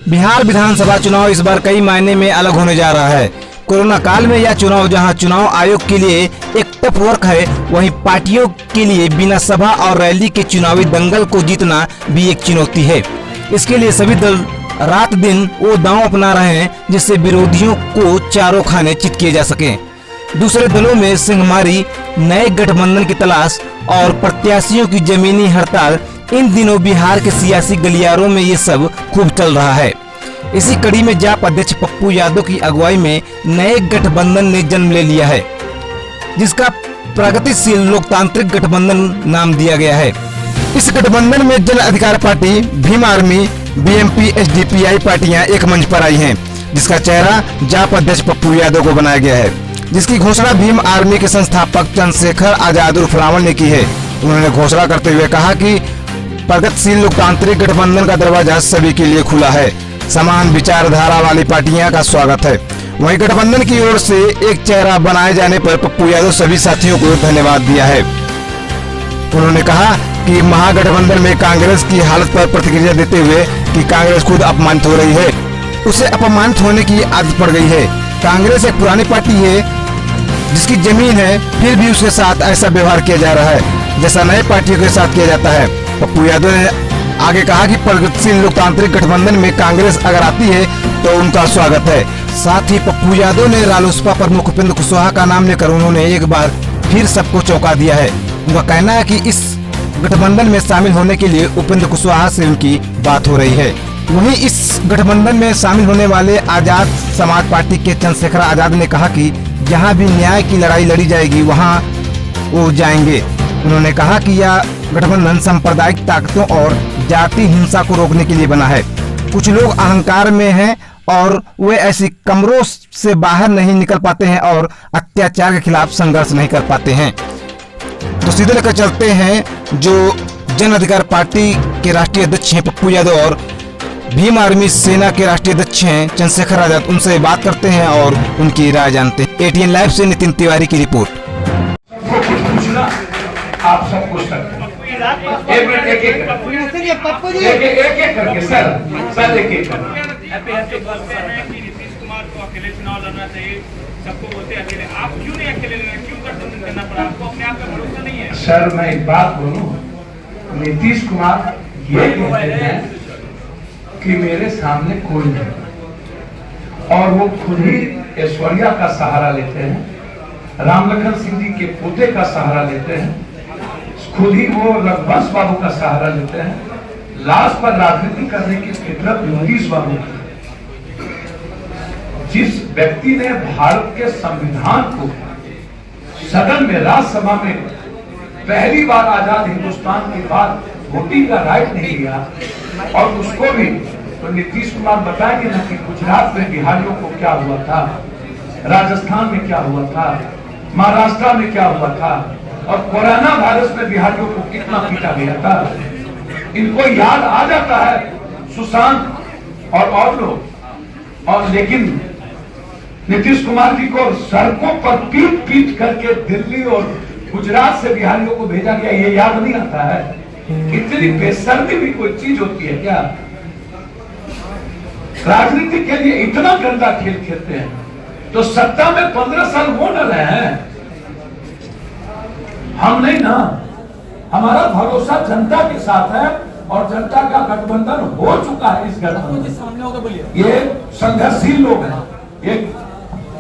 बिहार विधानसभा चुनाव इस बार कई मायने में अलग होने जा रहा है। कोरोना काल में यह चुनाव जहां चुनाव आयोग के लिए एक टफ वर्क है, वहीं पार्टियों के लिए बिना सभा और रैली के चुनावी दंगल को जीतना भी एक चुनौती है। इसके लिए सभी दल रात दिन वो दांव अपना रहे हैं जिससे विरोधियों को चारों खाने चित किए जा सके। दूसरे दलों में सिंहमारी, नए गठबंधन की तलाश और प्रत्याशियों की जमीनी हड़ताल। इन दिनों बिहार के सियासी गलियारों में ये सब खूब चल रहा है। इसी कड़ी में जाप अध्यक्ष पप्पू यादव की अगुवाई में नए गठबंधन ने जन्म ले लिया है, जिसका प्रगतिशील लोकतांत्रिक गठबंधन नाम दिया गया है। इस गठबंधन में जन अधिकार party, Bhim army, BMP, SDPI पार्टियां एक मंच पर आई हैं, जिसका चेहरा जाप अध्यक्ष पप्पू यादव को बनाया गया है, जिसकी घोषणा भीम आर्मी के संस्थापक चंद्रशेखर आजाद उर्फ रावण ने की है। उन्होंने घोषणा करते हुए कहा कि प्रगतिशील लोकतांत्रिक गठबंधन का दरवाजा सभी के लिए खुला है, समान विचारधारा वाली पार्टियां का स्वागत है। वहीं गठबंधन की ओर से एक चेहरा बनाए जाने पर पप्पू यादव सभी साथियों को धन्यवाद दिया है। उन्होंने कहा कि महागठबंधन में कांग्रेस की हालत पर प्रतिक्रिया देते हुए कि कांग्रेस खुद अपमानित हो रही है, उसे अपमानित होने की आदत पड़ गई है। कांग्रेस एक पुरानी पार्टी है जिसकी जमीन है, फिर भी उसके साथ ऐसा व्यवहार किया जा रहा है जैसा नए पार्टियों के साथ किया जाता है। पप्पू यादव ने आगे कहा कि प्रगतिशील लोकतांत्रिक गठबंधन में कांग्रेस अगर आती है तो उनका स्वागत है। साथ ही पप्पू यादव ने रालोसपा प्रमुख उपेंद्र कुशवाहा का नाम लेकर उन्होंने एक बार फिर सबको चौंका दिया है। उनका कहना है कि इस गठबंधन में शामिल होने के लिए उपेंद्र कुशवाहा से उनकी बात हो रही है। वहीं इस गठबंधन में शामिल होने वाले आजाद समाज पार्टी के चंद्रशेखर आजाद ने कहा कि जहां भी न्याय की लड़ाई लड़ी जाएगी वहां वो जाएंगे। उन्होंने कहा कि यह गठबंधन सांप्रदायिक ताकतों और जाति हिंसा को रोकने के लिए बना है। कुछ लोग अहंकार में हैं और वे ऐसी कमरों से बाहर नहीं निकल पाते हैं और अत्याचार के खिलाफ संघर्ष नहीं कर पाते हैं। तो सीधे लेकर चलते हैं जो जन अधिकार पार्टी के राष्ट्रीय अध्यक्ष हैं पप्पू यादव और भीम आर्मी सेना के राष्ट्रीय अध्यक्ष हैं चंद्रशेखर आजाद, उनसे बात करते हैं और उनकी राय जानते हैं। एटीएन लाइव से नितिन तिवारी की रिपोर्ट। आप सब कुछ करते हैं, एक मिनट एक एक करके सर एक एक नीतीश कुमार को अकेले चुनाव लड़ना चाहिए, सबको बोलते अकेले, आप क्यों नहीं अकेले लड़ रहे, क्यों गठबंधन करना पड़ा आपको, अपने आप पे भरोसा नहीं है? सर मैं एक बात बोलूं, नीतीश कुमार ये कहते हैं कि मेरे सामने कोई नहीं और वो खुद ही ऐश्वर्या का सहारा लेते हैं, राम लखन सिंह जी के पोते का सहारा लेते हैं, खुद ही वो रघुवंश बाबू का सहारा लेते हैं। लास्ट पर राजनीति करने की फितरत नीतीश बाबू की। जिस व्यक्ति ने भारत के संविधान को सदन में, राज्यसभा में पहली बार आजाद हिंदुस्तान के बाद वोटिंग का राइट नहीं दिया और उसको भी तो नीतीश कुमार बताएंगे ना कि गुजरात में बिहारियों को क्या हुआ था, राजस्थान में क्या हुआ था, महाराष्ट्र में क्या हुआ था और कोरोना वायरस में बिहारियों को कितना पीटा गया था। इनको याद आ जाता है सुशांत और लोग, और लेकिन नीतीश कुमार जी को सड़कों पर पीट पीट करके दिल्ली और गुजरात से बिहारियों को भेजा गया, ये याद नहीं आता है। इतनी बेशर्मी भी कोई चीज होती है क्या? राजनीति के लिए इतना गंदा खेल खेलते हैं तो सत्ता में 15 साल वो न रहे हैं। हम नहीं ना, हमारा भरोसा जनता के साथ है और जनता का गठबंधन हो चुका है। इस गठबंधन ये संघर्षशील लोग हैं,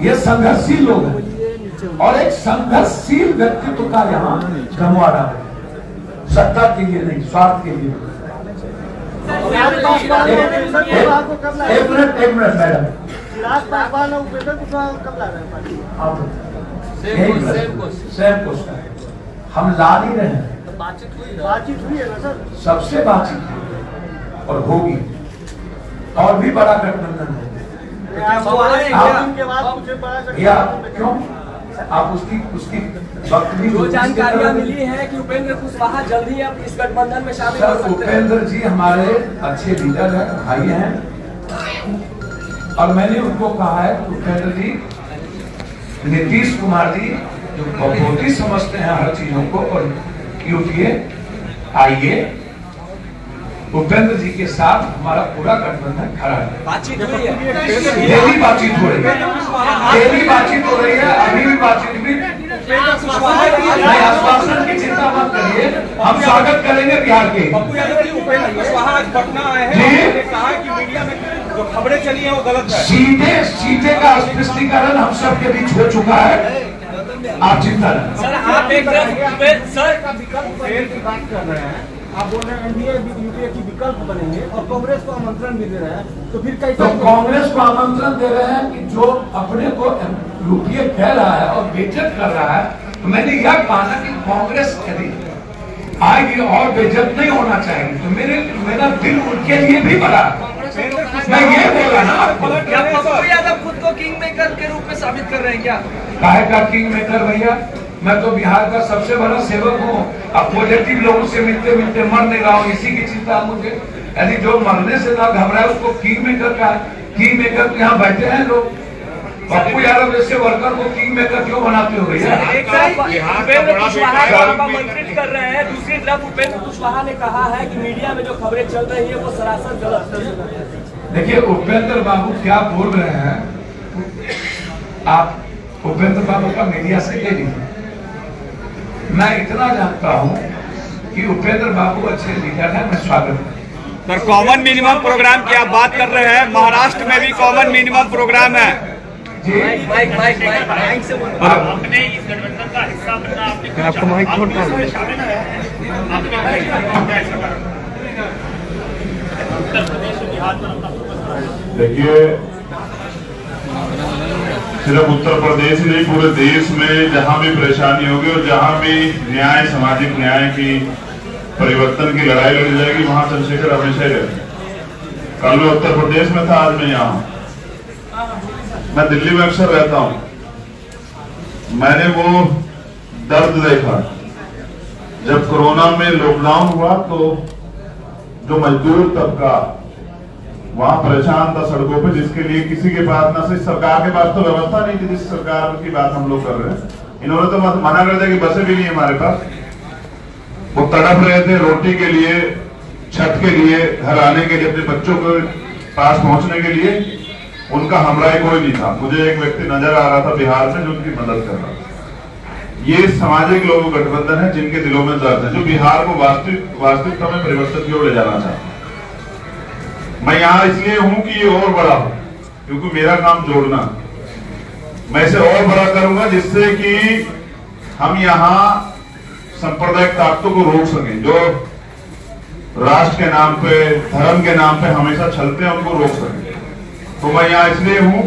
ये संघर्षशील लोग हैं और एक संघर्षशील व्यक्तित्व का यहाँ गंवारा है, सत्ता के लिए नहीं, स्वार्थ के लिए। एक मिनट मैडम, सेम क्वेश्चन हम ला नहीं रहे हैं, बातचीत हुई है ना सर, सबसे बातचीत हुई और होगी और भी बड़ा गठबंधन है। या क्यों आप उसकी वक्त भी जो जानकारियां मिली है कि उपेंद्र कुशवाहा जल्द ही अब इस गठबंधन में शामिल हो सकते हैं। उपेंद्र जी हमारे अच्छे लीडर हैं, भाई हैं और मैंने उनको कहा है कि उपेंद्र जी, नीतीश कुमार जी जो बहुत ही समझते हैं हर चीजों को और यूपीए आइए, उपेंद्र जी के साथ हमारा पूरा गठबंधन खड़ा है। बातचीत हुई है, डेली बातचीत हो रही है, डेली बातचीत हो रही है, अभी भी बातचीत हुई। नहीं, आश्वासन की चिंता मत करिए, हम स्वागत करेंगे बिहार के। पप्पू यादव जी, उपेंद्र कुशवाहा आज पटना आए हैं, उन्होंने कहा कि मीडिया में जो खबरें चली हैं वो गलत है। सीधे का स्पष्टीकरण हम सबके बीच हो चुका है, आप चिंता न करें। सर आप एक तरफ सर फेल की बात कर रहे हैं, आप बोल रहे हैं एनडीए यूपीए की विकल्प बनेंगे और कांग्रेस को आमंत्रण भी दे रहे हैं, तो फिर कैसे? तो कांग्रेस को आमंत्रण दे रहे हैं कि जो अपने को यूपीए कह रहा है और बेइज्जत कर रहा है, तो मैंने यह कहा कि कांग्रेस यदि आएगी और बेइज्जत नहीं होना चाहिए, तो मेरा दिल उनके लिए भी बड़ा है। मैं ये बोला ना आपको। क्या पप्पू यादव खुद को किंग मेकर के रूप में साबित कर रहे हैं क्या? काहे का किंग मेकर भैया, मैं तो बिहार का सबसे बड़ा सेवक हूँ। अब पॉजिटिव लोगों से मिलते मिलते मर नहीं रहा हूँ, इसी की चिंता मुझे। यदि जो मरने से ना घबराए उसको किंग मेकर का किंग मेकर तो यहाँ बैठे हैं लोग। पप्पू यादव जैसे वर्कर को किंग मेकर क्यों बनाते हो भैया? एक तरफ उपेंद्र कुशवाहा को आप आमंत्रित कर रहे हैं, दूसरी तरफ उपेंद्र कुशवाहा ने कहा है कि मीडिया में जो खबरें चल रही है वो सरासर गलत है। देखिए उपेंद्र बाबू क्या बोल रहे हैं, आप उपेंद्र बाबू का मीडिया से ले लीजिए। मैं इतना जानता हूं कि उपेंद्र बाबू अच्छे लीडर हैं, मैं स्वागत करता हूं। सर, कॉमन मिनिमम प्रोग्राम की आप बात कर रहे हैं, महाराष्ट्र में भी कॉमन मिनिमम प्रोग्राम है जी। माइक से बोलो। अपने इस गठबंधन का हिस्सा बनना आपको माइक छोड़ना शामिल है। उत्तर प्रदेश और बिहार पर अपना फोकस। देखिए, सिर्फ उत्तर प्रदेश ही नहीं, पूरे देश में जहां भी परेशानी होगी और जहां भी न्याय, सामाजिक न्याय की परिवर्तन की लड़ाई लड़ी जाएगी, वहां चंद्रशेखर हमेशा ही रहते। कल मैं उत्तर प्रदेश में था, आज मैं यहाँ हूं। मैं दिल्ली में अक्सर रहता हूं। मैंने वो दर्द देखा जब कोरोना में लॉकडाउन हुआ, तो जो मजदूर तबका वहां परेशान था सड़कों पे, जिसके लिए किसी के पास ना सिर्फ सरकार के पास तो व्यवस्था नहीं थी, जिस सरकार की बात हम लोग कर रहे हैं। इन्होंने तो मना कर दिया कि बसें भी नहीं है हमारे पास। वो तड़प रहे थे रोटी के लिए, छत के लिए, घर आने के लिए, अपने बच्चों के पास पहुंचने के लिए। उनका हमराई कोई नहीं था। मुझे एक व्यक्ति नजर आ रहा था बिहार में जो उनकी मदद कर रहा था। ये सामाजिक लोगों गठबंधन है जिनके दिलों में दर्द है, जो बिहार को वास्तविकता में परिवर्तन की ओर ले जाना चाहते हैं। मैं यहाँ इसलिए हूं कि ये और बड़ा हो, क्योंकि मेरा काम जोड़ना। मैं इसे और बड़ा करूंगा जिससे कि हम यहाँ सांप्रदायिक ताकतों को रोक सकें, जो राष्ट्र के नाम पे, धर्म के नाम पे हमेशा चलते हैं, उनको रोक सकें। तो मैं यहाँ इसलिए हूं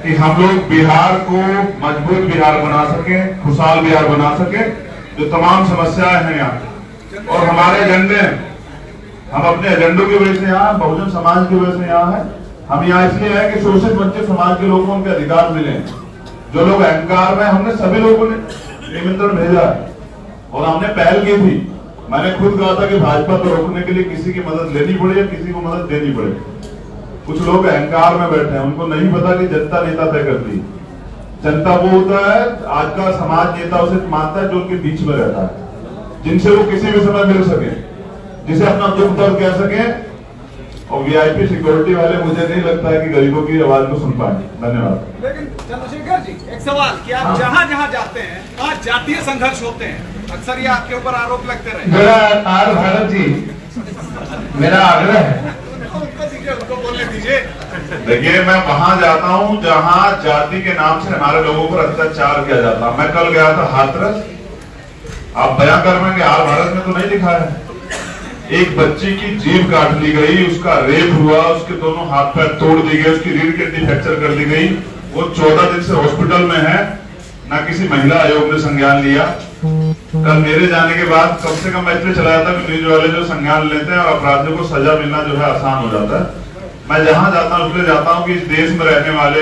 कि हम लोग बिहार को मजबूत बिहार बना सके, खुशहाल बिहार बना सके। जो तमाम समस्याएं हैं यहाँ और हमारे एजेंडे, हम अपने एजेंडों की वजह से यहाँ, बहुजन समाज की वजह से यहाँ है। हम यहाँ इसलिए हैं कि शोषित वंचित समाज के लोगों को उनके अधिकार मिले। जो लोग अहंकार में, हमने सभी लोगों ने निमंत्रण भेजा है और हमने पहल की थी। मैंने खुद कहा था कि भाजपा को रोकने के लिए किसी की मदद लेनी पड़े या किसी को मदद देनी पड़े। कुछ लोग अहंकार में बैठे हैं, उनको नहीं पता कि जनता नेता तय करती है। जनता वो होता है, आज का समाज नेता उसे मानता है जो उनके बीच में रहता है, जिनसे वो किसी भी समय मिल सके, जिसे अपना दुख दर्द कह सके। और वीआईपी सिक्योरिटी वाले मुझे नहीं लगता है कि गरीबों की आवाज को सुन पाएंगे। धन्यवाद। लेकिन चंद्रशेखर जी, एक सवाल कि आप जहां जहां जाते हैं वहां जातीय संघर्ष होते हैं, अक्सर ये आपके ऊपर आरोप लगते रहे। भारत जी, मेरा आग्रह है, उनको बोलने दीजिए। देखिए, मैं वहां जाता हूं जहां जाति के नाम से हमारे लोगों पर अत्याचार किया जाता है। मैं कल गया था हाथरस। आप बयां कर पाएंगे, हाल भारत में तो नहीं लिखा है। एक बच्ची की जीभ काट ली गई, उसका रेप हुआ, उसके दोनों हाथ पैर तोड़ दी गए, उसकी रीढ़ की हड्डी फ्रैक्चर कर दी गई। वो 14 दिन से हॉस्पिटल में है, ना किसी महिला आयोग ने संज्ञान लिया। कल मेरे जाने के बाद कम से कम मैं इसलिए चलाया था कि न्यूज वाले जो संज्ञान लेते हैं और अपराधियों को सजा मिलना जो है आसान हो जाता है। मैं जहां जाता हूं इसलिए जाता हूं कि इस देश में रहने वाले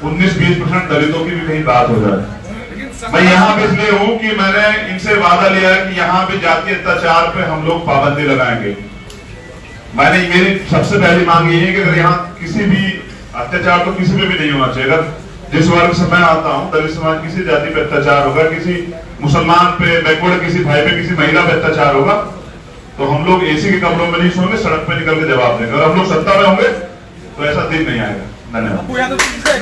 19-20% दलितों की भी कहीं बात हो जाए। मैं यहाँ पे इसलिए हूँ कि मैंने इनसे वादा लिया है कि यहाँ पे जातीय अत्याचार पे हम लोग पाबंदी लगाएंगे। मेरी सबसे पहली मांग ये है कि अगर यहाँ किसी भी अत्याचार तो किसी पे भी नहीं होना चाहिए। अगर जिस वर्ग से मैं आता हूँ, दलित समाज, किसी जाति पे अत्याचार होगा, किसी मुसलमान पे, बैकवर्ड किसी भाई पे, किसी महिला पे अत्याचार होगा, तो हम लोग एसी के कमरों में नहीं सोएंगे, सड़क पे निकल के जवाब देंगे। अगर हम लोग सत्ता में होंगे तो ऐसा दिन नहीं आएगा। धन्यवाद।